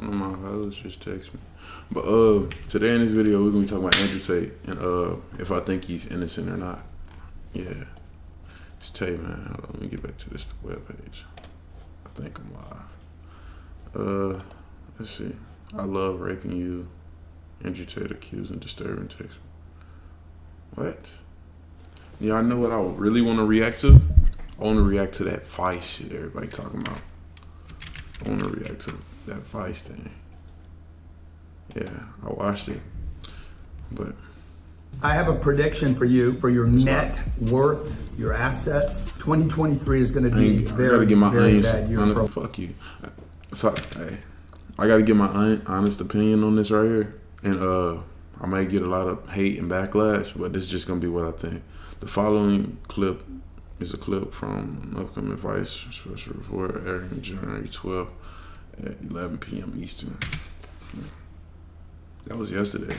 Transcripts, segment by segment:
One of my hoes just text me. But today in this video, we're gonna be talking about Andrew Tate and if I think he's innocent or not. Yeah, it's Tate, man. Hold on, let me get back to this webpage. I think I'm live. Let's see. I love raping you. Andrew Tate accused and disturbing text. What? Y'all know what I really want to react to? I want to react to that Vice shit everybody talking about. I want to react to that Vice thing. Yeah, I watched it, but I have a prediction for you for your net worth, your assets. 2023 is going to be very bad year. Fuck you. So, hey, I got to get my honest opinion on this right here, and I might get a lot of hate and backlash, but this is just gonna be what I think. The following clip is a clip from an upcoming Vice special report airing January 12th at 11 p.m. Eastern. That was yesterday.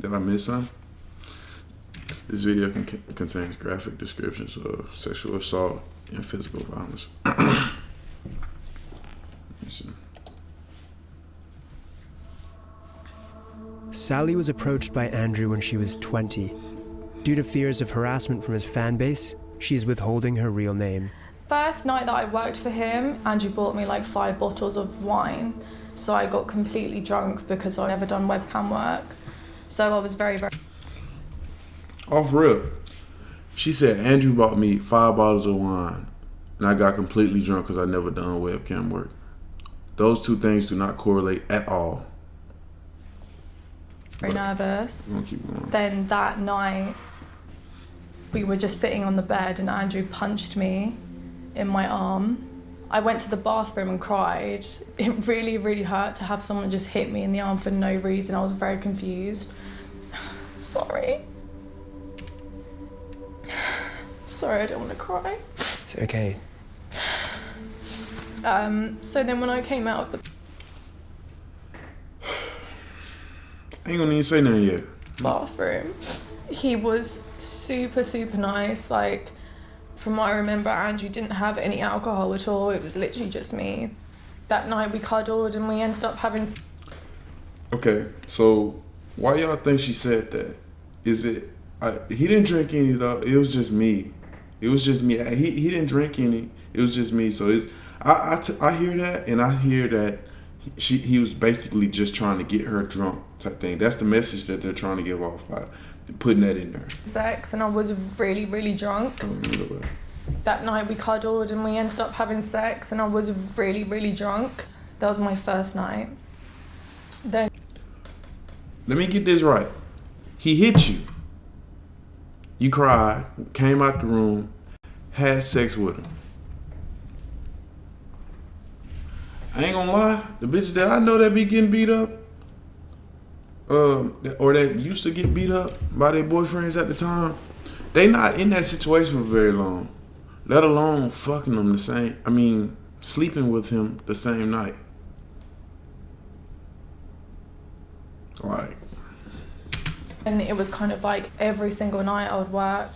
Did I miss something? This video contains graphic descriptions of sexual assault and physical violence. Listen. Sally was approached by Andrew when she was 20. Due to fears of harassment from his fan base, she's withholding her real name. First night that I worked for him, Andrew bought me like 5 bottles of wine. So I got completely drunk because I'd never done webcam work. So I was very, very... Off rip. She said Andrew bought me 5 bottles of wine and I got completely drunk because I never done webcam work. Those two things do not correlate at all. Very nervous. Then that night, we were just sitting on the bed and Andrew punched me in my arm. I went to the bathroom and cried. It really, really hurt to have someone just hit me in the arm for no reason. I was very confused. Sorry. Sorry, I don't want to cry. It's okay. So then when I came out of the I ain't gonna even say nothing yet. Bathroom, he was super, super nice. Like, from what I remember, Andrew didn't have any alcohol at all. It was literally just me. That night we cuddled and we ended up having... Okay, so why y'all think she said that? Is it... he didn't drink any though. It was just me. It was just me. He didn't drink any. It was just me. So it's... I hear that, and I hear that he was basically just trying to get her drunk type thing. That's the message that they're trying to give off by putting that in there. Sex, and I was really, really drunk. That night we cuddled and we ended up having sex and I was really, really drunk. That was my first night. Then... Let me get this right. He hit you. You cried, came out the room, had sex with him. I ain't gonna lie, the bitches that I know that be getting beat up, or that used to get beat up by their boyfriends at the time, they not in that situation for very long. Let alone fucking them sleeping with him the same night. Like. And it was kind of like every single night I would work,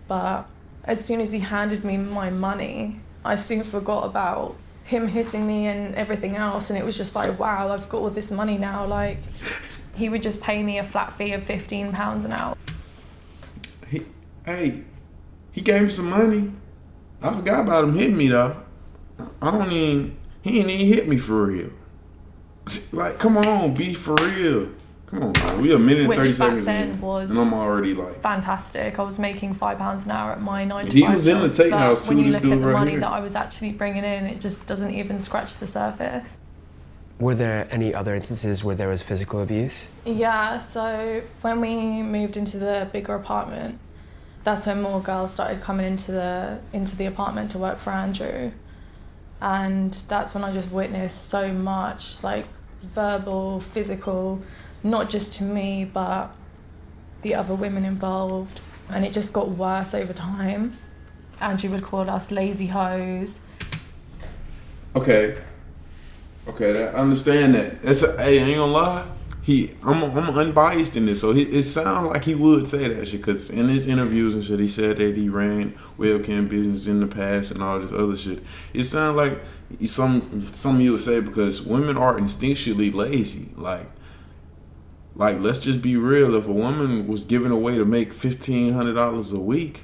but as soon as he handed me my money, I soon forgot about him hitting me and everything else, and it was just like, wow, I've got all this money now. Like, he would just pay me a flat fee of £15 an hour. He gave me some money. I forgot about him hitting me though. He ain't even hit me for real. Like, come on, be for real. Come on, man. We a minute and 30 seconds in, and I'm already like... Fantastic. I was making £5 an hour at my 9 to 5 He was in the Tate house too, when you this look at dude the right money here. that I was actually bringing in, it just doesn't even scratch the surface. Were there any other instances where there was physical abuse? Yeah, so when we moved into the bigger apartment, that's when more girls started coming into the apartment to work for Andrew. And that's when I just witnessed so much, like, verbal, physical, not just to me, but the other women involved. And it just got worse over time. Andrew would call us lazy hoes. Okay, I understand that. I ain't gonna lie. I'm unbiased in this, so it sounds like he would say that shit. Cause in his interviews and shit, he said that he ran webcam business in the past and all this other shit. It sounds like some you would say because women are instinctually lazy. Like let's just be real. If a woman was given away to make $1,500 a week,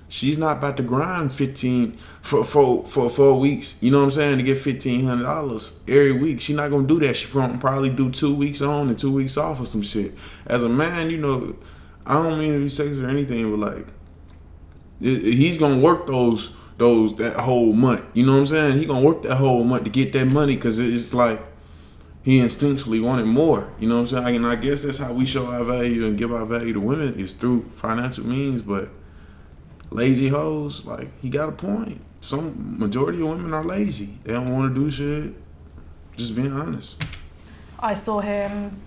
she's not about to grind 15 for 4 weeks. You know what I'm saying? To get $1,500 every week, she's not gonna do that. She probably do 2 weeks on and 2 weeks off or some shit. As a man, you know, I don't mean to be sexist or anything, but like, he's gonna work that whole month. You know what I'm saying? He gonna work that whole month to get that money because it's like he instinctually wanted more. You know what I'm saying? And I guess that's how we show our value and give our value to women is through financial means, but. Lazy hoes, like, he got a point. Some majority of women are lazy. They don't want to do shit. Just being honest. I saw him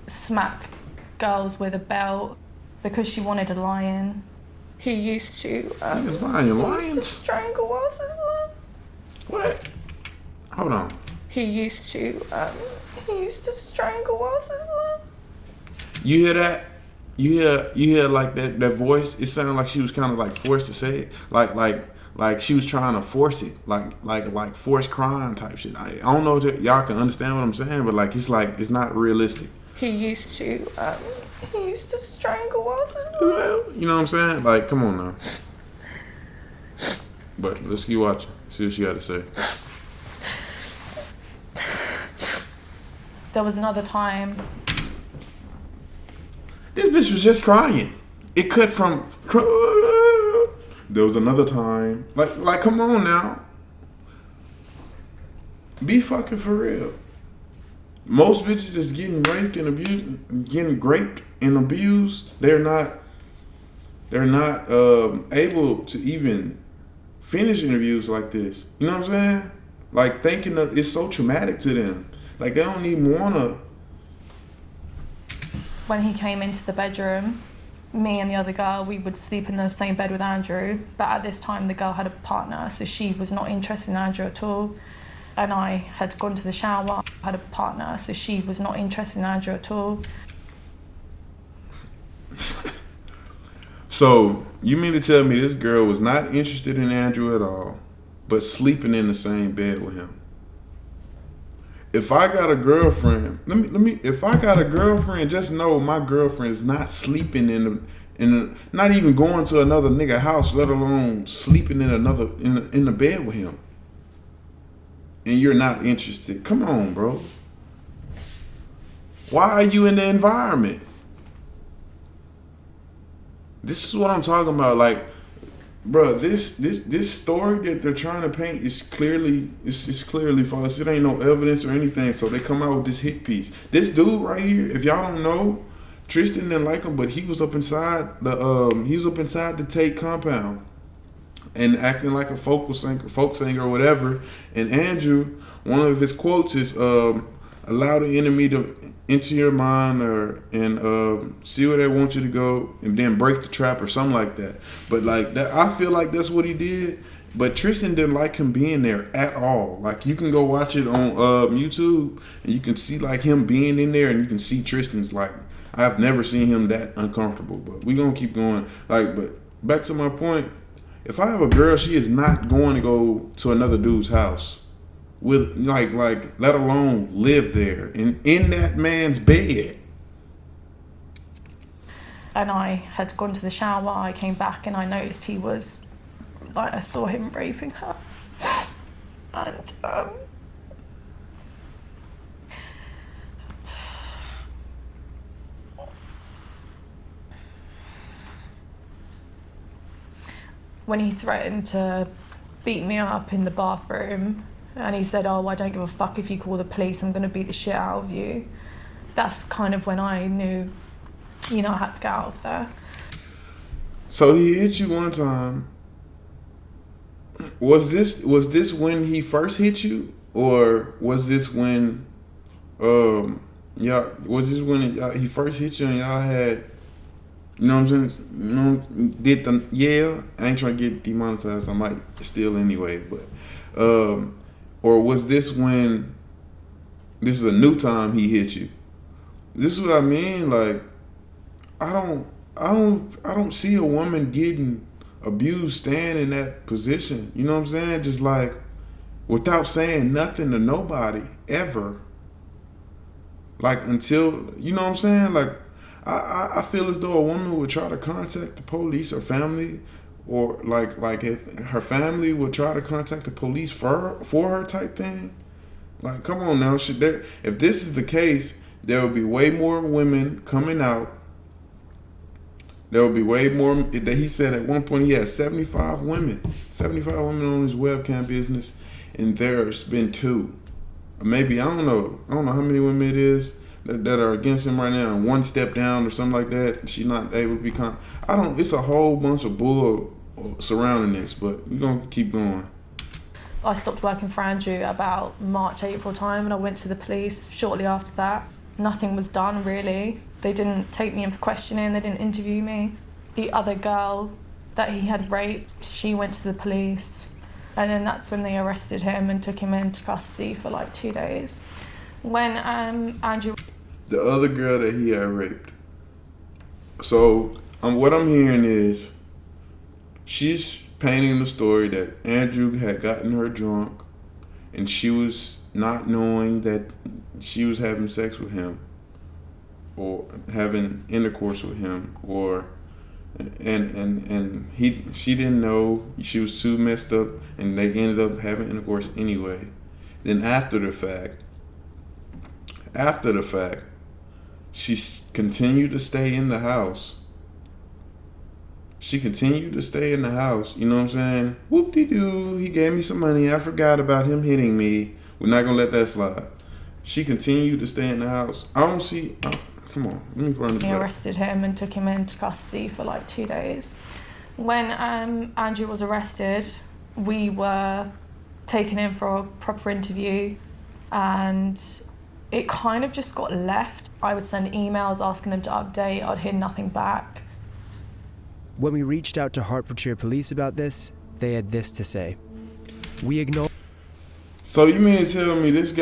smack girls with a belt because she wanted a lion. He used to. Niggas buying lions? He used to strangle us as well. What? Hold on. He used to strangle us as well. You hear that? You hear like that voice. It sounded like she was kind of like forced to say it, like she was trying to force it, like forced crying type shit. I don't know if y'all can understand what I'm saying, but like it's not realistic. He used to strangle us as well. You know what I'm saying? Like, come on now. But let's keep watching. See what she got to say. There was another time. This bitch was just crying. It cut from. There was another time. Like, come on now. Be fucking for real. Most bitches that's getting raped and abused, getting raped and abused, they're not able to even finish interviews like this. You know what I'm saying? Like, thinking of it's so traumatic to them. Like, they don't even wanna. When he came into the bedroom, me and the other girl, we would sleep in the same bed with Andrew. But at this time, the girl had a partner, so she was not interested in Andrew at all. And I had gone to the shower, had a partner, so she was not interested in Andrew at all. So, you mean to tell me this girl was not interested in Andrew at all, but sleeping in the same bed with him? If I got a girlfriend, if I got a girlfriend, just know my girlfriend is not sleeping not even going to another nigga house, let alone sleeping in the bed with him. And you're not interested. Come on, bro. Why are you in the environment? This is what I'm talking about. Like, bro, this story that they're trying to paint is clearly false. It ain't no evidence or anything. So they come out with this hit piece. This dude right here, if y'all don't know, Tristan didn't like him, but he was up inside the Tate compound and acting like a folk singer or whatever. And Andrew, one of his quotes is allow the enemy to enter your mind and see where they want you to go and then break the trap or something like that. But like that, I feel like that's what he did. But Tristan didn't like him being there at all. Like, you can go watch it on YouTube and you can see like him being in there, and you can see Tristan's like, I've never seen him that uncomfortable. But we gonna keep going. Like, but back to my point, if I have a girl, she is not going to go to another dude's house with like let alone live there in that man's bed. And I had gone to the shower, I came back and I noticed he was, like, I saw him raping her. And when he threatened to beat me up in the bathroom, and he said, oh, I don't give a fuck if you call the police, I'm gonna beat the shit out of you. That's kind of when I knew, I had to get out of there. So he hit you one time. Was this when he first hit you? Or was this when he first hit you and y'all had, you know what I'm saying? I ain't trying to get demonetized, I might steal anyway, but or was this when this is a new time he hit you? This is what I mean. Like, I don't see a woman getting abused staying in that position. You know what I'm saying? Just like without saying nothing to nobody ever. Like until, you know what I'm saying? Like I feel as though a woman would try to contact the police or family, or like if her family would try to contact the police for her type thing. Like, come on now. If this is the case, there will be way more women coming out. There will be way more. He said at one point he had 75 women on his webcam business, and there's been 2. Maybe, I don't know how many women it is that are against him right now, and 1 step down or something like that. She's not able to be it's a whole bunch of bull surrounding this, but we're going to keep going. I stopped working for Andrew about March, April time, and I went to the police shortly after that. Nothing was done, really. They didn't take me in for questioning, they didn't interview me. The other girl that he had raped, she went to the police, and then that's when they arrested him and took him into custody for like 2 days. When Andrew... The other girl that he had raped. So what I'm hearing is she's painting the story that Andrew had gotten her drunk and she was not knowing that she was having sex with him or having intercourse with him, or she didn't know, she was too messed up, and they ended up having intercourse anyway. Then after the fact, she continued to stay in the house. You know what I'm saying? Whoop-de-doo, he gave me some money. I forgot about him hitting me. We're not going to let that slide. She continued to stay in the house. I don't see... come on, let me run this back. They arrested him and took him into custody for like 2 days. When Andrew was arrested, we were taken in for a proper interview, and it kind of just got left. I would send emails asking them to update. I'd hear nothing back. When we reached out to Hertfordshire police about this, they had this to say. We acknowledge... So you mean to tell me this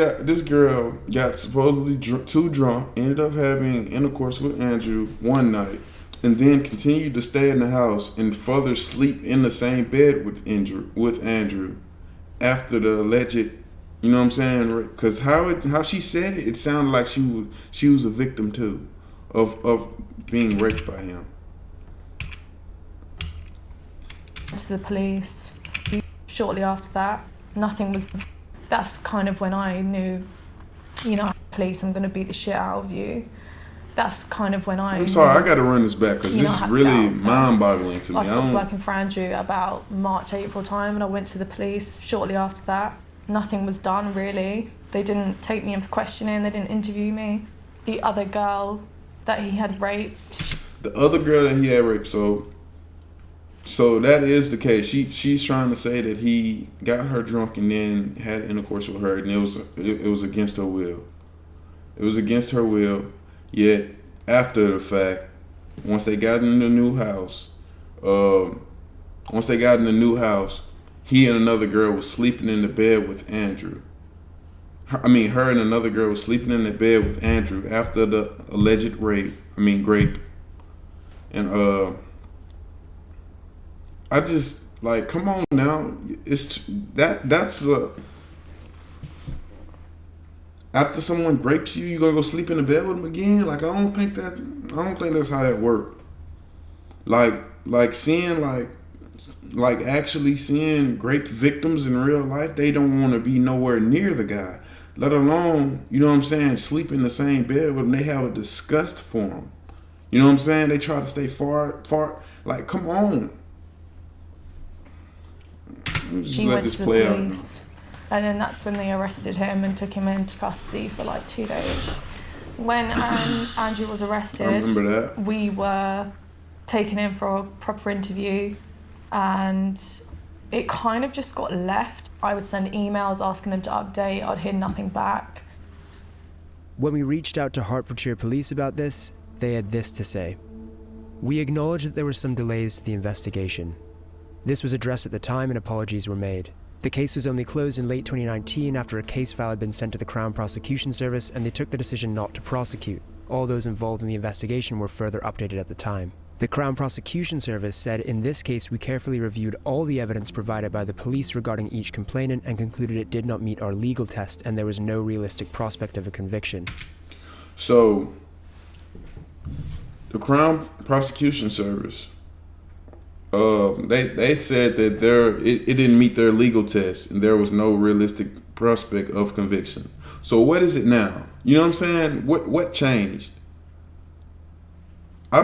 girl got supposedly too drunk, ended up having intercourse with Andrew one night, and then continued to stay in the house and further sleep in the same bed with Andrew after the alleged, you know what I'm saying? Because how she said it sounded like she was a victim too of being raped by him. To the police shortly after that, nothing was... That's kind of when I knew, police, I'm going to beat the shit out of you. That's kind of when I... I'm sorry, I got to run this back because this is really mind-boggling to me. I stopped working for Andrew about March, April time, and I went to the police shortly after that. Nothing was done, really. They didn't take me in for questioning, they didn't interview me. The other girl that he had raped... The other girl that he had raped, So that is the case. She's trying to say that he got her drunk and then had intercourse with her, and it was against her will. It was against her will. Yet after the fact, once they got in the new house, he and another girl was sleeping in the bed with Andrew. Her and another girl was sleeping in the bed with Andrew after the alleged rape. And I just, like, come on now. That's after someone rapes you, you gonna go sleep in the bed with them again? Like, I don't think that's how that worked. Like seeing actually seeing rape victims in real life, they don't want to be nowhere near the guy, let alone, you know what I'm saying, sleep in the same bed with him. They have a disgust for him. You know what I'm saying? They try to stay far. Like, come on. She went to the police, and then that's when they arrested him and took him into custody for like 2 days. When Andrew was arrested, I remember that. We were taken in for a proper interview, and it kind of just got left. I would send emails asking them to update. I'd hear nothing back. When we reached out to Hertfordshire police about this, they had this to say. We acknowledge that there were some delays to the investigation. This was addressed at the time and apologies were made. The case was only closed in late 2019 after a case file had been sent to the Crown Prosecution Service and they took the decision not to prosecute. All those involved in the investigation were further updated at the time. The Crown Prosecution Service said, in this case, we carefully reviewed all the evidence provided by the police regarding each complainant and concluded it did not meet our legal test and there was no realistic prospect of a conviction. So, the Crown Prosecution Service, they said that it didn't meet their legal test and there was no realistic prospect of conviction. So what is it now? You know what I'm saying? What changed? I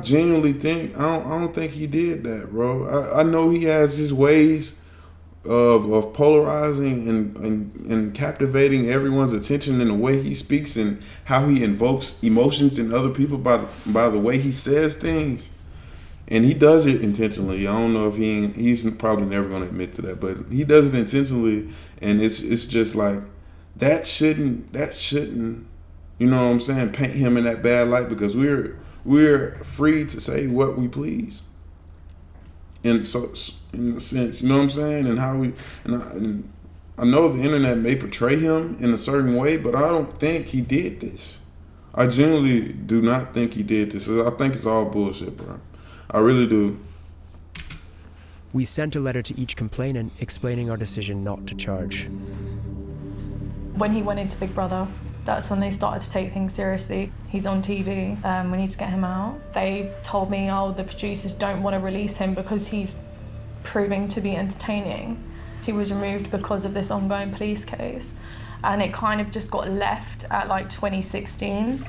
genuinely think I don't think he did that, bro. I know he has his ways of polarizing and captivating everyone's attention in the way he speaks and how he invokes emotions in other people by the way he says things. And he does it intentionally. I don't know if he's probably never going to admit to that, but he does it intentionally, and it's just like that shouldn't you know what I'm saying, paint him in that bad light, because we're free to say what we please. And so, in a sense, you know what I'm saying, and how I know the internet may portray him in a certain way, but I don't think he did this. I genuinely do not think he did this. I think it's all bullshit, bro. I really do. We sent a letter to each complainant explaining our decision not to charge. When he went into Big Brother, that's when they started to take things seriously. He's on TV, we need to get him out. They told me, the producers don't want to release him because he's proving to be entertaining. He was removed because of this ongoing police case. And it kind of just got left at like 2016.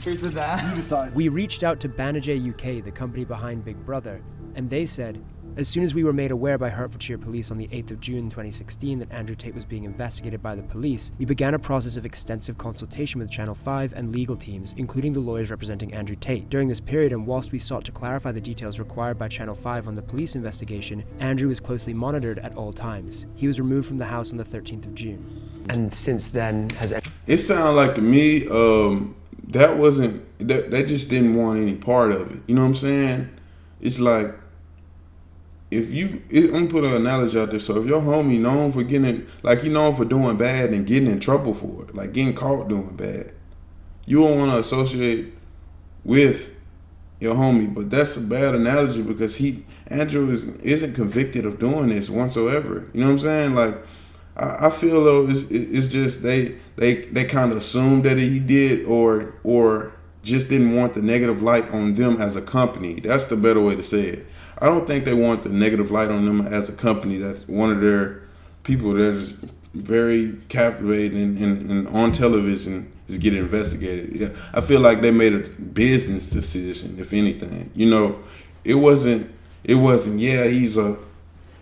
We reached out to Banijay UK, the company behind Big Brother, and they said, as soon as we were made aware by Hertfordshire Police on the 8th of June 2016 that Andrew Tate was being investigated by the police, we began a process of extensive consultation with Channel 5 and legal teams, including the lawyers representing Andrew Tate. During this period, and whilst we sought to clarify the details required by Channel 5 on the police investigation, Andrew was closely monitored at all times. He was removed from the house on the 13th of June. And since then, It sounded like to me, they just didn't want any part of it. You know what I'm saying? It's like, I'm gonna put an analogy out there. So if your homie known for known for doing bad and getting in trouble for it, like getting caught doing bad, you don't want to associate with your homie. But that's a bad analogy because Andrew isn't convicted of doing this whatsoever. You know what I'm saying? Like, I feel though it's just they kind of assumed that he did or just didn't want the negative light on them as a company. That's the better way to say it. I don't think they want the negative light on them as a company. That's one of their people that is very captivating and on television is getting investigated. Yeah, I feel like they made a business decision, if anything. You know, it wasn't, yeah, he's a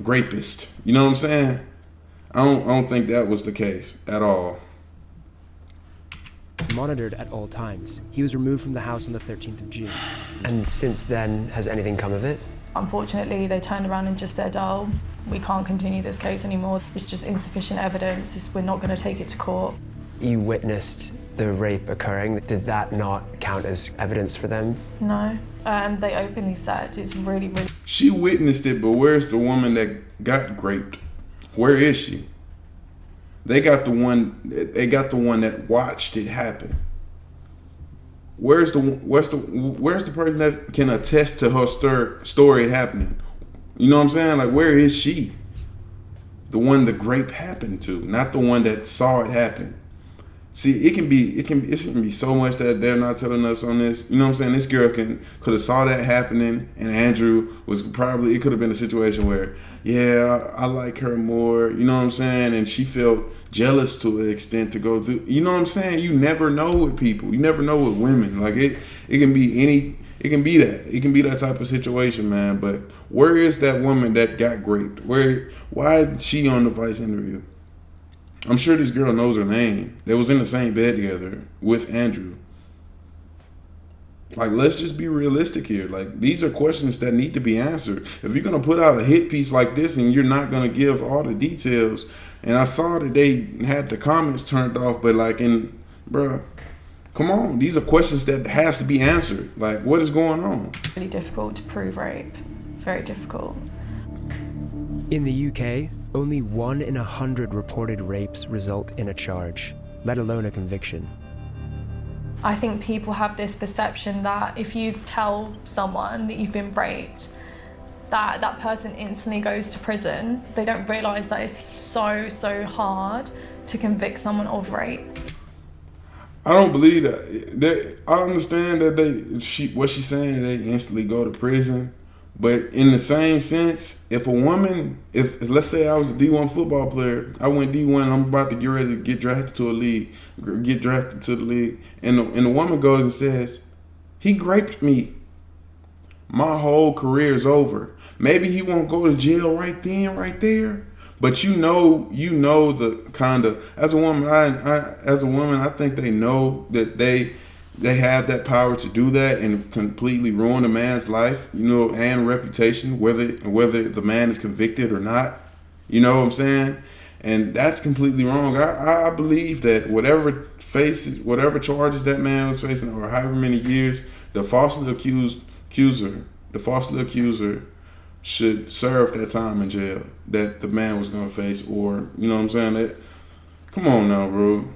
rapist. You know what I'm saying? I don't think that was the case at all. Monitored at all times. He was removed from the house on the 13th of June. And since then, has anything come of it? Unfortunately, they turned around and just said, we can't continue this case anymore. It's just insufficient evidence. We're not going to take it to court. You witnessed the rape occurring. Did that not count as evidence for them? No. They openly said it's really, really... She witnessed it, but where's the woman that got raped? Where is she? They got the one that watched it happen. Where's the person that can attest to her story happening? You know what I'm saying? Like, where is she? The one the rape happened to, not the one that saw it happen. See, it can be so much that they're not telling us on this. You know what I'm saying? This girl could have saw that happening, and Andrew it could have been a situation where, yeah, I like her more. You know what I'm saying? And she felt jealous to an extent to go through. You know what I'm saying? You never know with people. You never know with women. Like it can be that type of situation, man. But where is that woman that got raped? Why is she on the Vice interview? I'm sure this girl knows her name. They was in the same bed together with Andrew. Like, let's just be realistic here. Like, these are questions that need to be answered. If you're going to put out a hit piece like this and you're not going to give all the details, and I saw that they had the comments turned off, but bruh, come on. These are questions that has to be answered. Like, what is going on? Really difficult to prove rape. Very difficult. In the UK, only 1 in 100 reported rapes result in a charge, let alone a conviction. I think people have this perception that if you tell someone that you've been raped, that person instantly goes to prison. They don't realise that it's so hard to convict someone of rape. I don't believe that. I understand that what she's saying, they instantly go to prison. But in the same sense, if a woman, if let's say I was a D1 football player, I went D1, I'm about to get ready to get drafted to the league, and the woman goes and says, he raped me, my whole career is over. Maybe he won't go to jail right then, right there, but you know the kind of, as a woman, I think they know that they have that power to do that and completely ruin a man's life, and reputation, whether the man is convicted or not. You know what I'm saying? And that's completely wrong. I believe that whatever charges that man was facing, or however many years, the falsely accuser should serve that time in jail that the man was gonna face, or you know what I'm saying? That, come on now, bro.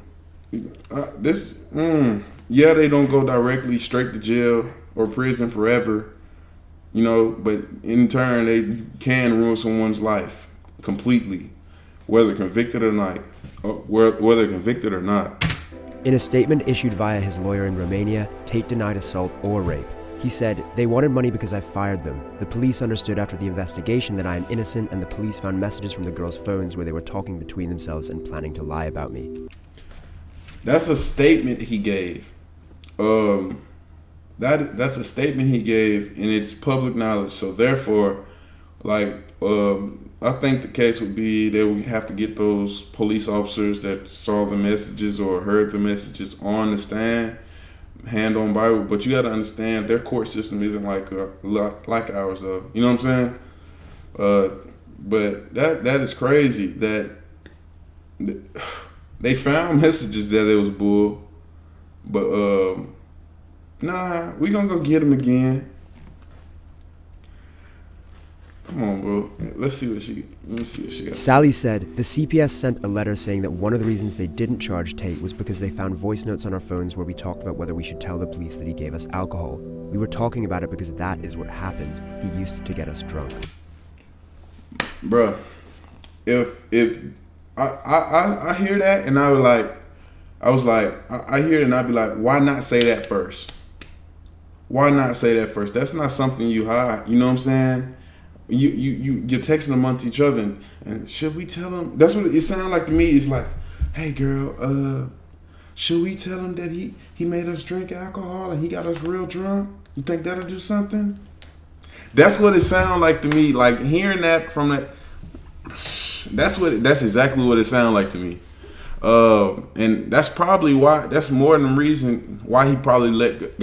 Yeah, they don't go directly straight to jail or prison forever, but in turn they can ruin someone's life completely, whether convicted or not. In a statement issued via his lawyer in Romania, Tate denied assault or rape. He said, "They wanted money because I fired them. The police understood after the investigation that I am innocent, and the police found messages from the girls' phones where they were talking between themselves and planning to lie about me." That's a statement he gave. That's a statement he gave, and it's public knowledge. So therefore, I think the case would be they would have to get those police officers that saw the messages or heard the messages on the stand, hand on Bible. But you got to understand, their court system isn't like ours, though. You know what I'm saying? But that is crazy that they found messages that it was bull. But nah, we gonna go get him again. Come on, bro. Let me see what she got. Sally said the CPS sent a letter saying that one of the reasons they didn't charge Tate was because they found voice notes on our phones where we talked about whether we should tell the police that he gave us alcohol. We were talking about it because that is what happened. He used to get us drunk. Bruh, if I hear that and I hear it and I'd be like, why not say that first? Why not say that first? That's not something you hide. You know what I'm saying? You're texting amongst each other, and should we tell him? That's what it sounds like to me. It's like, hey girl, should we tell him that he made us drink alcohol and he got us real drunk? You think that'll do something? That's what it sounds like to me. Like hearing that from that. That's exactly what it sounds like to me. And that's probably why. That's more than the reason why he probably let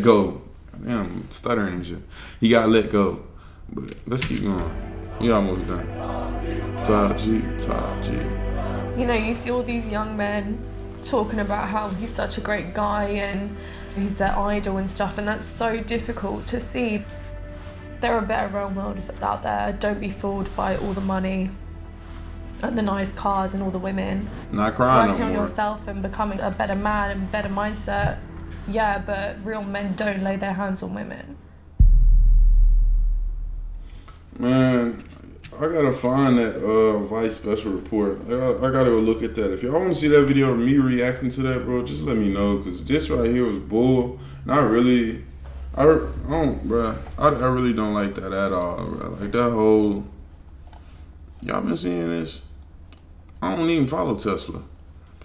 go. Damn, I'm stuttering and shit. He got let go. But let's keep going. We almost done. Top G. You see all these young men talking about how he's such a great guy and he's their idol and stuff, and that's so difficult to see. There are better role models out there. Don't be fooled by all the money and the nice cars and all the women. Not crying Working no more. on yourself and becoming a better man and better mindset. Yeah, but real men don't lay their hands on women. Man, I gotta find that Vice special report. I gotta go look at that. If y'all want to see that video of me reacting to that, bro, just let me know, because this right here was bull. Not really. I really don't like that at all, bro. Like that whole. Y'all been seeing this? I don't even follow Tesla.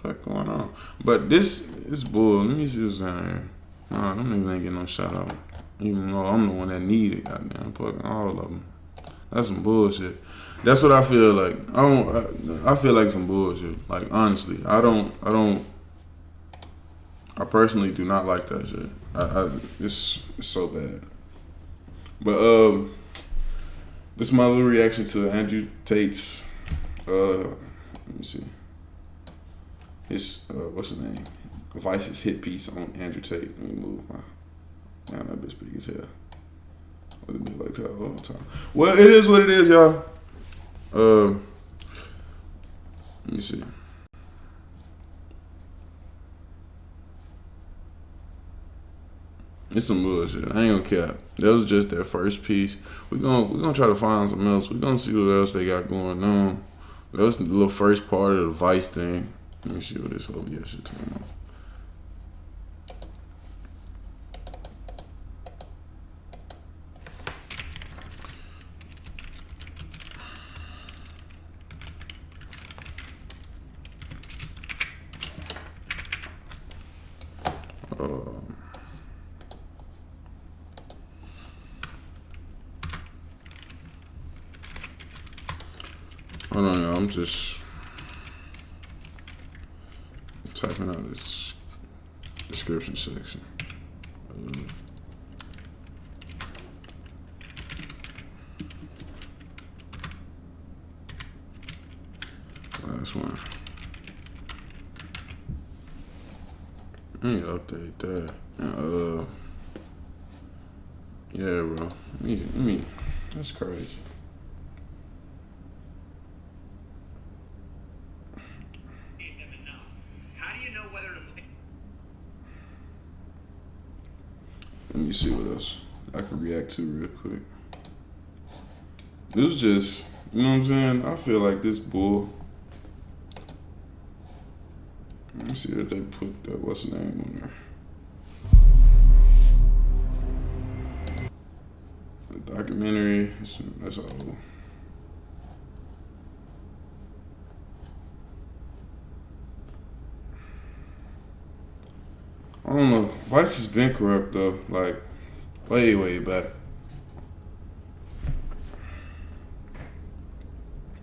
What's going on? But this is bull. Let me see what's down here. Nah, them niggas ain't getting no shout out. Even though I'm the one that need it, goddamn, fucking all of them. That's some bullshit. That's what I feel like. I feel like some bullshit. Like honestly, I personally do not like that shit. It's so bad. But this is my little reaction to Andrew Tate's. Let me see. His what's his name? Vice's hit piece on Andrew Tate. Let me move my. Damn, that bitch big as hell. What it be like that all the time? Well, it is what it is, y'all. Let me see. It's some bullshit. I ain't gonna cap. That was just their first piece. We're gonna try to find something else. We're gonna see what else they got going on. That was the little first part of the Vice thing. Let me see what this whole shit talking about. Hold on, y'all. I'm just typing out this description section. Last one. I need to update that. Yeah, bro. Let me. That's crazy. Let me see what else I can react to real quick. This was just, you know what I'm saying? I feel like this bull. Let me see if they put that, what's the name on there? The documentary, that's all. I don't know. Vice has been corrupt though, like way back.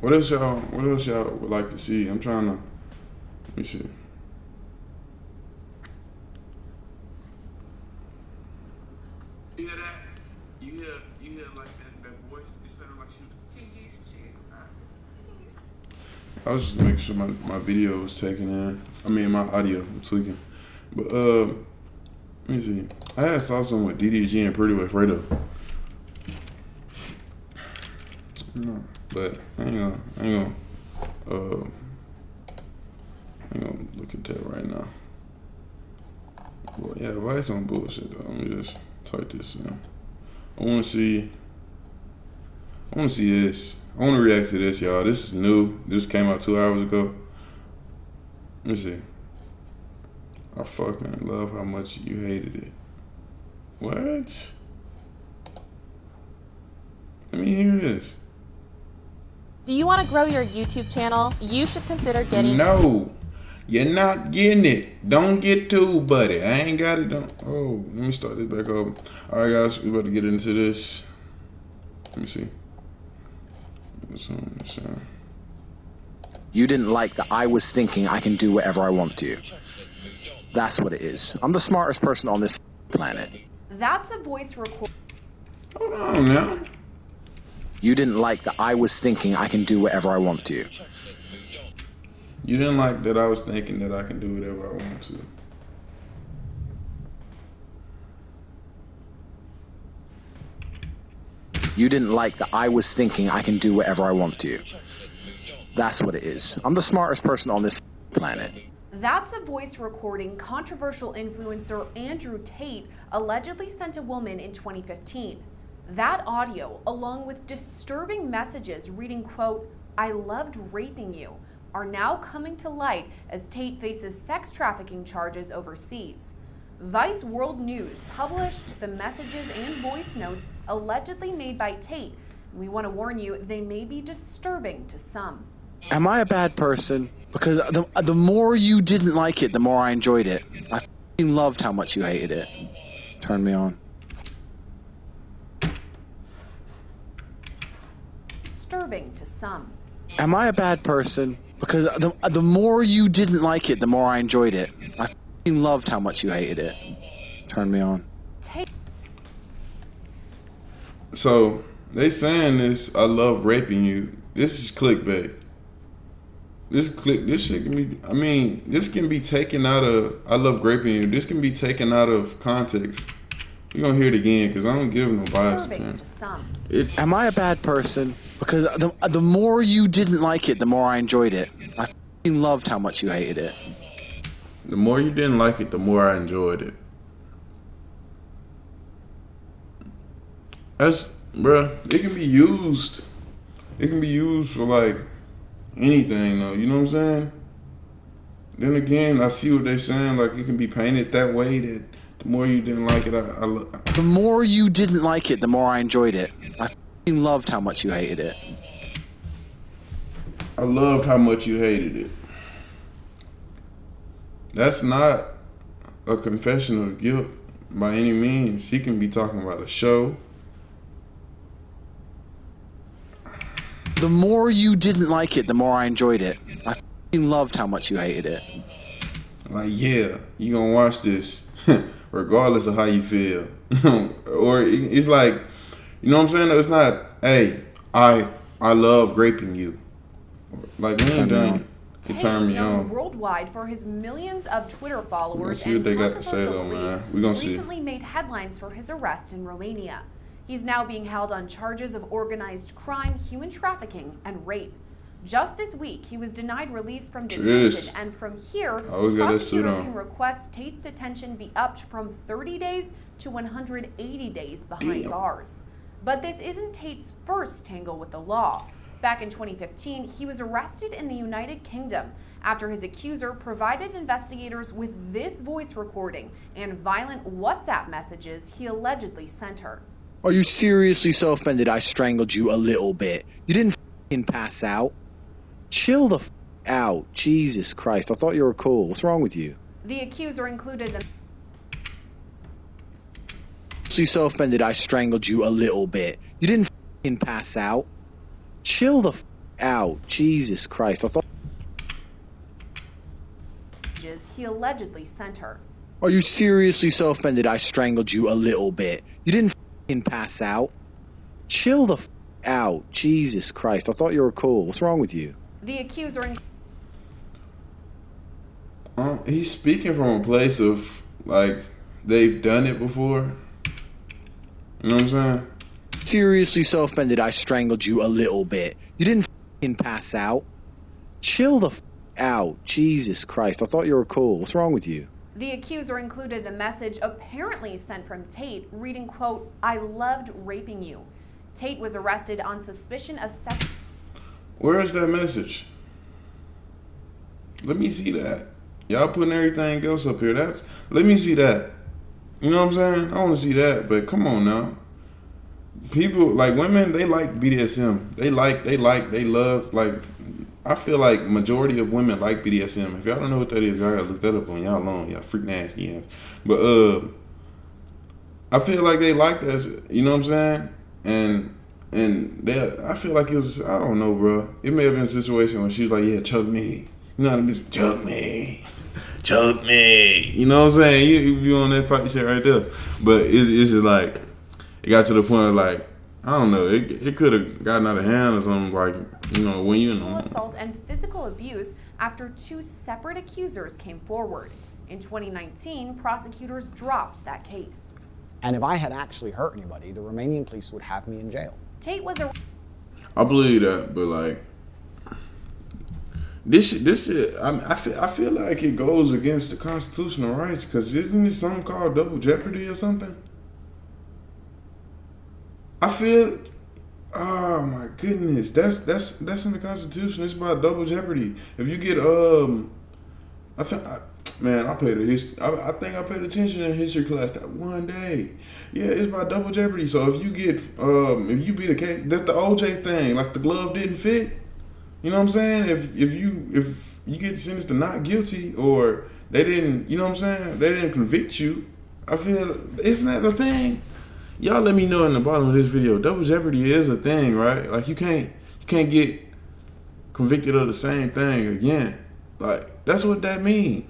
What else y'all would like to see? I'm trying to, let me see. You hear that? You hear like that voice? It sounded like she used to. I was just making sure my video was taken in. I mean my audio, I'm tweaking. But let me see. I had saw something with DDG and Pretty with Fredo. No, but I ain't gonna look at that right now. Well, yeah, Vice on bullshit though. Let me just type this in. I wanna see this. I wanna react to this, y'all. This is new. This came out 2 hours ago. Let me see. I fucking love how much you hated it. What? Let me hear this. Do you want to grow your YouTube channel? You should consider getting... No, you're not getting it. Don't get too, buddy. I ain't got it. Oh, let me start this back up. All right, guys, we about to get into this. Let me see. You didn't like that I was thinking I can do whatever I want to. That's what it is. I'm the smartest person on this planet. That's a voice record. Hold on now. You didn't like that I was thinking I can do whatever I want to. You didn't like that I was thinking that I can do whatever I want to. You didn't like that I was thinking I can do whatever I want to. That's what it is. I'm the smartest person on this planet. That's a voice recording controversial influencer Andrew Tate allegedly sent a woman in 2015. That audio, along with disturbing messages reading, quote, "I loved raping you," are now coming to light as Tate faces sex trafficking charges overseas. Vice World News published the messages and voice notes allegedly made by Tate. We want to warn you, they may be disturbing to some. Am I a bad person? Because the more you didn't like it, the more I enjoyed it. I f***ing loved how much you hated it. Turned me on. Disturbing to some. Am I a bad person? Because the more you didn't like it, the more I enjoyed it. I f***ing loved how much you hated it. Turned me on. So they saying this, I love raping you. This is clickbait. This shit can be, I mean, this can be taken out of, I love raping you. This can be taken out of context. You're gonna hear it again because I don't give no bias. Am I a bad person? Because the more you didn't like it, the more I enjoyed it. I f***ing loved how much you hated it. The more you didn't like it, the more I enjoyed it. That's, bruh, it can be used. It can be used for like anything though, you know what I'm saying? Then again, I see what they're saying, like it can be painted that way that the more you didn't like it, The more you didn't like it, the more I enjoyed it. I f***ing loved how much you hated it. I loved how much you hated it. That's not a confession of guilt by any means. She can be talking about a show. The more you didn't like it, the more I enjoyed it. I f***ing loved how much you hated it. Like, yeah, you gonna watch this regardless of how you feel. Or it's like, you know what I'm saying? It's not, hey, I love graping you. Like, we ain't done to turn me on. Worldwide for his millions of Twitter followers See what and they got to say though, man. We gonna see. recently made headlines for his arrest in Romania. He's now being held on charges of organized crime, human trafficking, and rape. Just this week, he was denied release from detention, and from here, prosecutors can request Tate's detention be upped from 30 days to 180 days behind bars. But this isn't Tate's first tangle with the law. Back in 2015, he was arrested in the United Kingdom after his accuser provided investigators with this voice recording and violent WhatsApp messages he allegedly sent her. Are you seriously so offended I strangled you a little bit? You didn't f***ing pass out? Chill the f*** out. Jesus Christ, I thought you were cool. What's wrong with you? The accuser included a So offended I strangled you a little bit. You didn't f***ing pass out? Chill the f*** out. Jesus Christ, I thought... he allegedly sent her. Are you seriously so offended I strangled you a little bit? You didn't f***ing pass out? Chill the f*** out. Jesus Christ, I thought you were cool. What's wrong with you? The accuser... He's speaking from a place of, like, they've done it before. You know what I'm saying? Seriously so offended I strangled you a little bit. You didn't f***ing pass out? Chill the f*** out. Jesus Christ, I thought you were cool. What's wrong with you? The accuser included a message apparently sent from Tate reading, quote, "I loved raping you." Tate was arrested on suspicion of sex. Where is that message? Let me see that. Y'all putting everything else up here. Let me see that. You know what I'm saying? I want to see that, but come on now. People, like women, they like BDSM. They love, like, I feel like majority of women like BDSM. If y'all don't know what that is, y'all gotta look that up on y'all own. Y'all freak nasty ass. But I feel like they like that, you know what I'm saying? And I feel like it was, I don't know, bro. It may have been a situation where she was like, yeah, choke me. You know what I mean? Choke me. Choke me. You know what I'm saying? You on that type of shit right there. But it's just like, it got to the point of like, I don't know, it could have gotten out of hand or something, like, you know, when you know. Assault and physical abuse after two separate accusers came forward. In 2019, prosecutors dropped that case. And if I had actually hurt anybody, the Romanian police would have me in jail. Tate was a... I believe that, but like, this shit, I feel like it goes against the constitutional rights, because isn't it something called double jeopardy or something? I feel, oh my goodness, that's in the Constitution. It's about double jeopardy. If you get I think I think I paid attention in history class that one day. Yeah, it's about double jeopardy. So if you get if you beat a case, that's the OJ thing. Like the glove didn't fit. You know what I'm saying? If you get sentenced to not guilty, or they didn't, you know what I'm saying? They didn't convict you. I feel, isn't that a thing? Y'all let me know in the bottom of this video. Double jeopardy is a thing, right? Like you can't get convicted of the same thing again. Like that's what that means.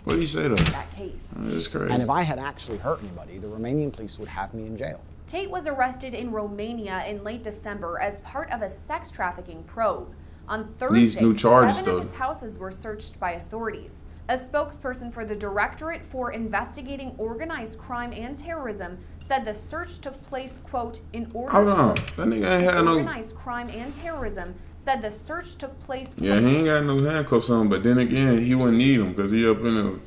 What do you say though? That case. That's crazy. And if I had actually hurt anybody, the Romanian police would have me in jail. Tate was arrested in Romania in late December as part of a sex trafficking probe. On Thursday, These new charges, 7 of his houses were searched by authorities. A spokesperson for the Directorate for Investigating Organized Crime and Terrorism said the search took place, quote, in order that nigga ain't had no organized crime and terrorism, said the search took place. Yeah, he ain't got no handcuffs on, but then again, he wouldn't need them because he up in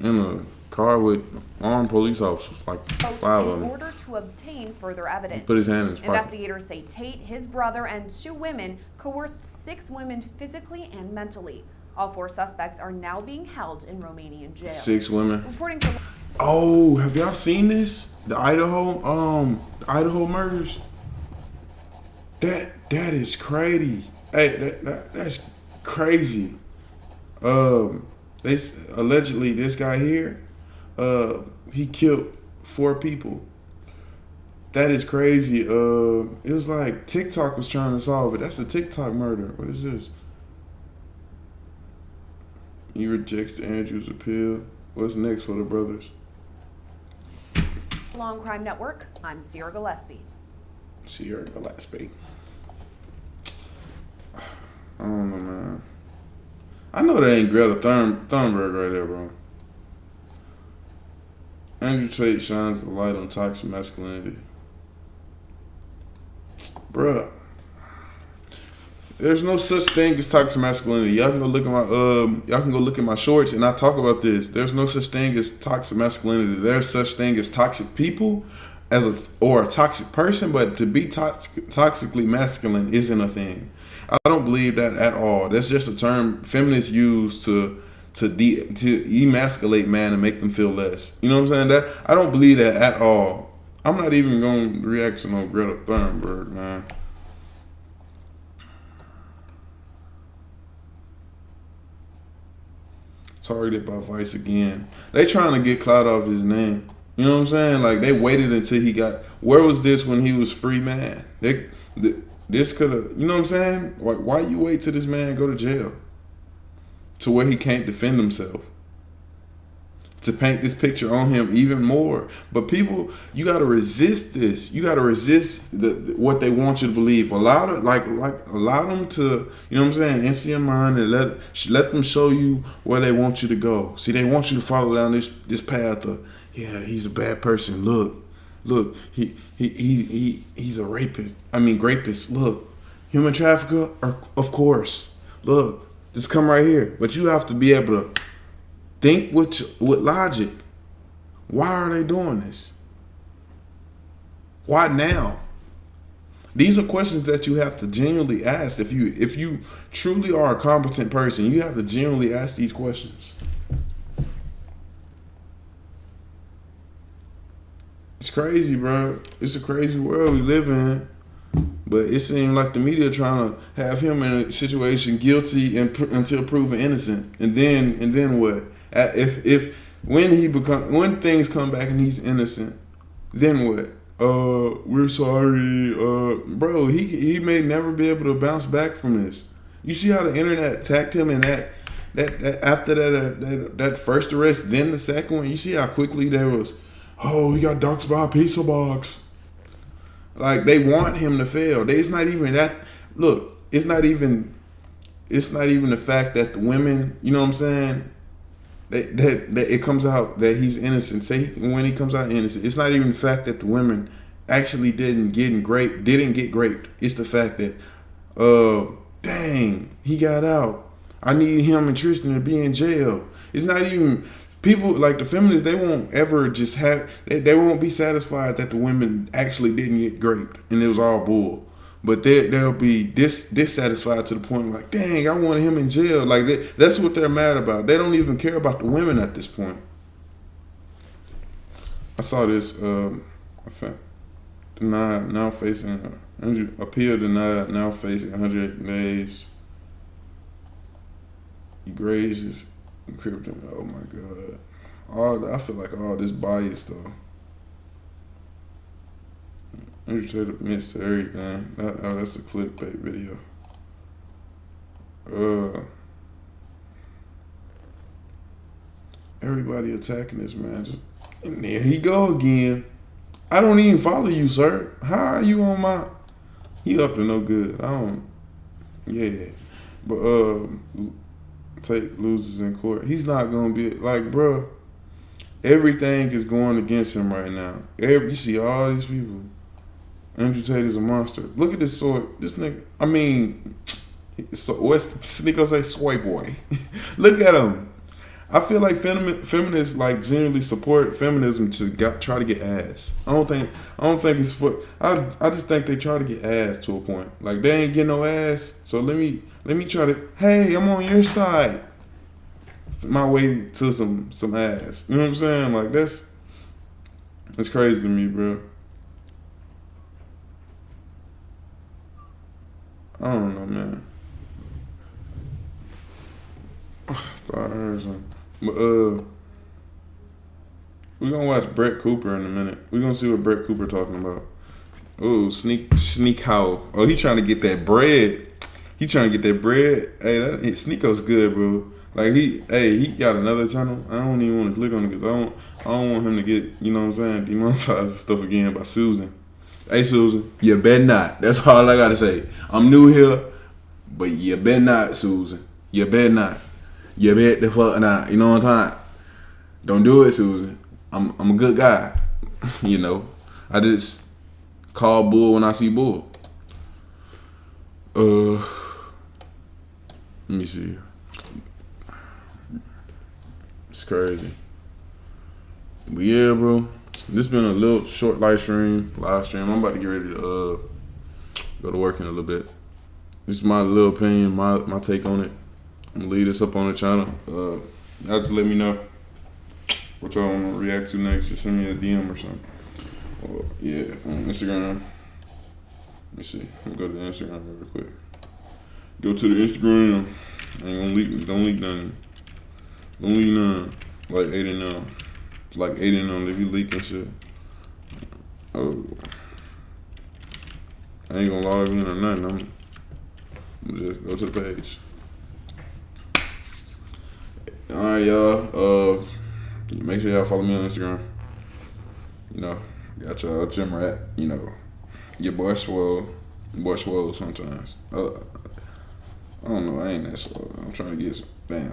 a car with armed police officers, like 5 of in them. order to obtain further evidence. Put his hand in his pocket. Investigators say Tate, his brother, and 2 women coerced 6 women physically and mentally. All 4 suspects are now being held in Romanian jail. 6 women. Reporting from Oh, have y'all seen this? The Idaho murders. That is crazy. Hey, that's crazy. Allegedly this guy here, he killed 4 people. That is crazy. It was like TikTok was trying to solve it. That's a TikTok murder. What is this? He rejects Andrew's appeal. What's next for the brothers? Long Crime Network, I'm Sierra Gillespie. Sierra Gillespie. I don't know, man. I know that ain't Greta Thunberg right there, bro. Andrew Tate shines a light on toxic masculinity. Bruh. There's no such thing as toxic masculinity. Y'all can go look at my shorts and I talk about this. There's no such thing as toxic masculinity. There's such thing as toxic people or a toxic person, but to be toxically masculine isn't a thing. I don't believe that at all. That's just a term feminists use to emasculate man and make them feel less. You know what I'm saying? That I don't believe that at all. I'm not even going to react to no Greta Thunberg, man. Targeted by Vice again. They trying to get clout off his name. You know what I'm saying? Like, they waited until he got... Where was this when he was free man? This could have... You know what I'm saying? Like, why you wait till this man go to jail? To where he can't defend himself. To paint this picture on him even more. But people, you got to resist this. You got to resist what they want you to believe. Allow them to, you know what I'm saying, empty your mind and let them show you where they want you to go. See, they want you to follow down this path of, yeah, he's a bad person. Look, he's a rapist. Rapist. Look, human trafficker, of course. Look, just come right here. But you have to be able to think with logic. Why are they doing this? Why now? These are questions that you have to genuinely ask. If you truly are a competent person, you have to genuinely ask these questions. It's crazy, bro. It's a crazy world we live in. But it seemed like the media trying to have him in a situation guilty until proven innocent. And then what? When things come back and he's innocent, then what? We're sorry, bro. He may never be able to bounce back from this. You see how the internet attacked him in that after that first arrest, then the second one. You see how quickly there was, he got doxed by a pizza box. Like, they want him to fail. It's not even that. Look, it's not even the fact that the women, you know what I'm saying, that it comes out that he's innocent. Say when he comes out innocent, it's not even the fact that the women actually didn't get raped. It's the fact that, dang, he got out. I need him and Tristan to be in jail. It's not even people like the feminists. They won't ever just have. They won't be satisfied that the women actually didn't get raped and it was all bull. But they'll be dissatisfied to the point like, dang, I wanted him in jail. Like that's what they're mad about. They don't even care about the women at this point. I saw this. I think denied now facing appeal denied now facing 108 days. Egregious encryption. Oh my God. I feel like all this bias though. Andrew Tate admits to everything. That's a clickbait video. Everybody attacking this man. Just and there he go again. I don't even follow you, sir. How are you on my? He up to no good. I don't. Yeah, but Tate loses in court. He's not gonna be like, bro. Everything is going against him right now. You see all these people. Andrew Tate is a monster. Look at this sword. This nigga. I mean, what's Sneeko say? Sway boy. Look at him. I feel like feminists like generally support feminism to try to get ass. I don't think it's for. I just think they try to get ass to a point. Like they ain't getting no ass, so let me try to. Hey, I'm on your side. My way to some ass. You know what I'm saying? Like that's crazy to me, bro. I don't know, man. Thought I heard something. But we're gonna watch Brett Cooper in a minute. We're gonna see what Brett Cooper talking about. Oh, sneak how? Oh, he's trying to get that bread. He trying to get that bread. Hey, Sneako's good, bro. Like he got another channel. I don't even want to click on it because I don't want him to get, you know what I'm saying, demonetized and stuff again by Susan. Hey Susan, you better not. That's all I gotta say. I'm new here, but you better not, Susan. You better not. You bet the fuck not. You know what I'm talking? Don't do it, Susan. I'm a good guy. You know. I just call bull when I see bull. Let me see. It's crazy. But yeah, bro. This been a little short live stream. I'm about to get ready to go to work in a little bit. This is my little opinion, my take on it. I'm gonna leave this up on the channel. Y'all just let me know what y'all want to react to next. Just send me a DM or something. Yeah, on Instagram. Let me see. Let me go to the Instagram real quick. Go to the Instagram. I ain't gonna leak. Don't leak nothing. Don't leak none. Like 8 and 9. It's like 8 and 9. They be leaking shit. Oh. I ain't gonna log in or nothing. I'm gonna just go to the page. Alright, y'all. Make sure y'all follow me on Instagram. You know, got y'all gym rat. You know, your boy swole. Boy swole sometimes. I don't know. I ain't that swole. I'm trying to get some. Damn.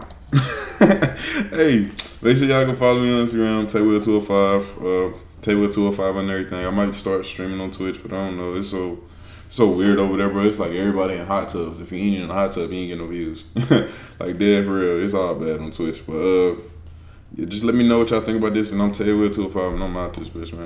Hey, make sure y'all can follow me on Instagram. TayWill205. TayWill205 on everything. I might start streaming on Twitch, but I don't know. It's so weird over there, bro. It's like everybody in hot tubs. If you ain't in a hot tub, you ain't getting no views. Like dead for real. It's all bad on Twitch. But yeah, just let me know what y'all think about this. And I'm TayWill205 and I'm out this bitch, man.